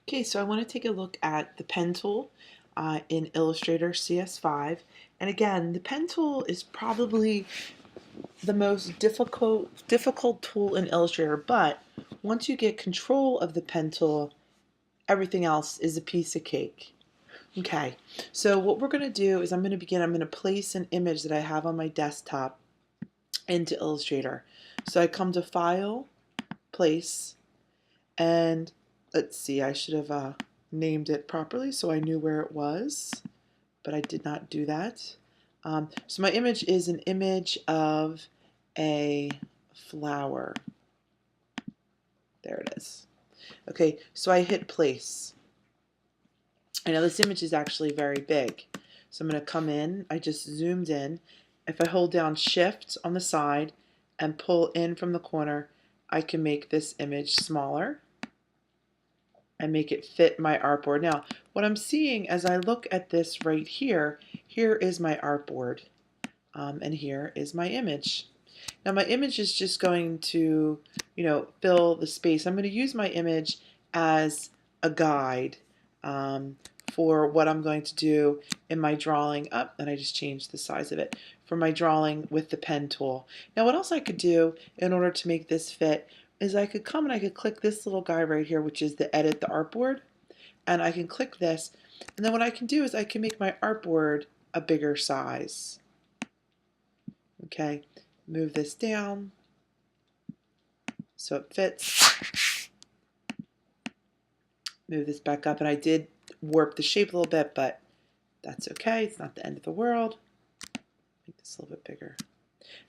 Okay, so I want to take a look at the pen tool in Illustrator CS5. And again, the pen tool is probably the most difficult tool in Illustrator, but once you get control of the pen tool, everything else is a piece of cake. Okay, so what we're going to do is I'm going to place an image that I have on my desktop into Illustrator. So I come to File, Place, and let's see, I should have named it properly so I knew where it was, but I did not do that. So my image is an image of a flower. There it is. Okay, so I hit place. I know this image is actually very big. So I'm going to come in, I just zoomed in. If I hold down Shift on the side and pull in from the corner, I can make this image smaller and make it fit my artboard. Now, what I'm seeing as I look at this right here, here is my artboard, and here is my image. Now my image is just going to, fill the space. I'm going to use my image as a guide for what I'm going to do in my drawing. And I just changed the size of it for my drawing with the pen tool. Now what else I could do in order to make this fit is I could come and I could click this little guy right here, which is the edit the artboard, and I can click this, and then what I can do is I can make my artboard a bigger size. Okay, move this down so it fits. Move this back up, and I did warp the shape a little bit, but that's okay. It's not the end of the world. Make this a little bit bigger.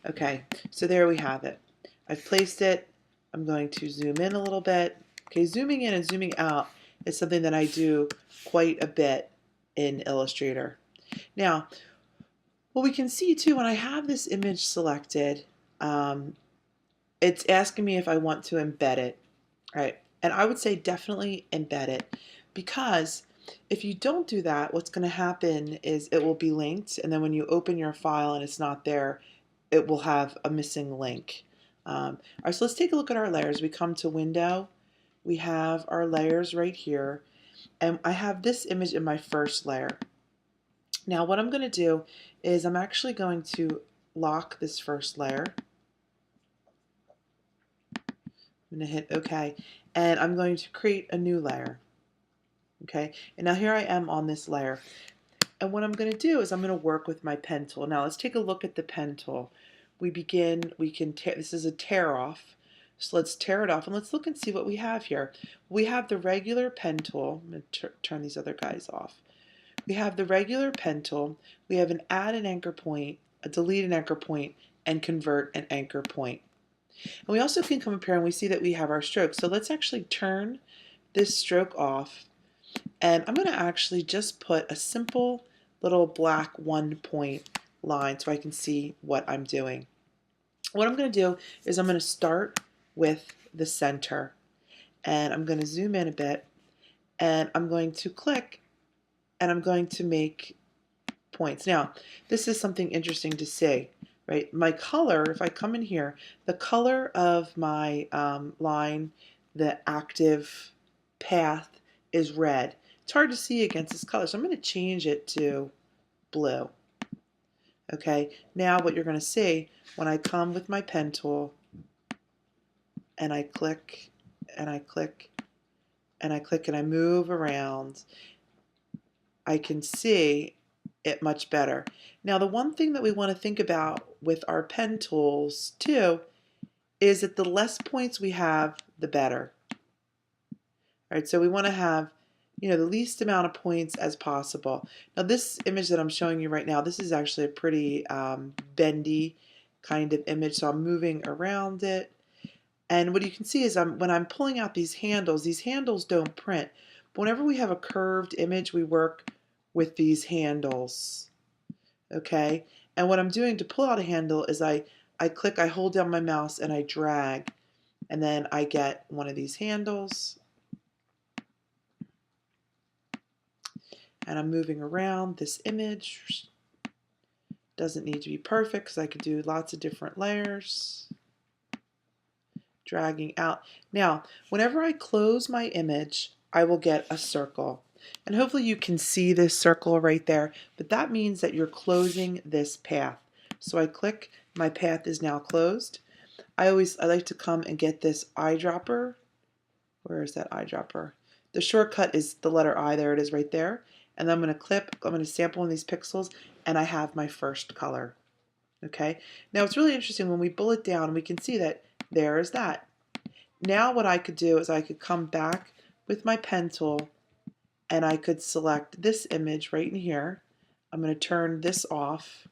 Okay, so there we have it. I've placed it. I'm going to zoom in a little bit. Okay, zooming in and zooming out is something that I do quite a bit in Illustrator. Now, what we can see too, when I have this image selected, it's asking me if I want to embed it, right? And I would say definitely embed it, because if you don't do that, what's going to happen is it will be linked, and then when you open your file and it's not there, it will have a missing link. All right, so let's take a look at our layers. We come to Window. We have our layers right here, and I have this image in my first layer. Now what I'm going to do is I'm actually going to lock this first layer. I'm going to hit OK, and I'm going to create a new layer. Okay, and now here I am on this layer. And what I'm going to do is I'm going to work with my pen tool. Now let's take a look at the pen tool. We can tear, this is a tear off. So let's tear it off and let's look and see what we have here. We have the regular pen tool. I'm going to turn these other guys off. We have the regular pen tool. We have an add an anchor point, a delete an anchor point, and convert an anchor point. And we also can come up here and we see that we have our stroke. So let's actually turn this stroke off. And I'm going to actually just put a simple little black 1-point line so I can see what I'm doing. What I'm going to do is I'm going to start with the center, and I'm going to zoom in a bit, and I'm going to click, and I'm going to make points. Now, this is something interesting to see, right? My color, if I come in here, the color of my line, the active path, is red. It's hard to see against this color, so I'm going to change it to blue. Okay, now what you're going to see when I come with my pen tool and I click and I click and I click and I move around, I can see it much better. Now the one thing that we want to think about with our pen tools too is that the less points we have, the better. All right, so we want to have the least amount of points as possible. Now this image that I'm showing you right now, this is actually a pretty bendy kind of image, so I'm moving around it. And what you can see is when I'm pulling out these handles don't print. But whenever we have a curved image, we work with these handles. Okay? And what I'm doing to pull out a handle is I click, I hold down my mouse, and I drag. And then I get one of these handles. And I'm moving around this image. Doesn't need to be perfect because I could do lots of different layers. Dragging out. Now, whenever I close my image, I will get a circle. And hopefully you can see this circle right there, but that means that you're closing this path. So I click, my path is now closed. I like to come and get this eyedropper. Where is that eyedropper? The shortcut is the letter I, there it is right there. And then I'm going to sample one of these pixels, and I have my first color. Okay, now it's really interesting when we bullet down, we can see that there is that. Now what I could do is I could come back with my pen tool and I could select this image right in here. I'm going to turn this off.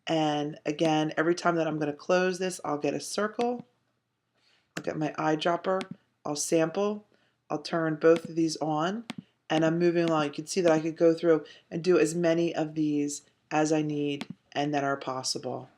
And again, every time that I'm going to close this, I'll get a circle. I'll get my eyedropper. I'll sample. I'll turn both of these on. And I'm moving along. You can see that I could go through and do as many of these as I need and that are possible.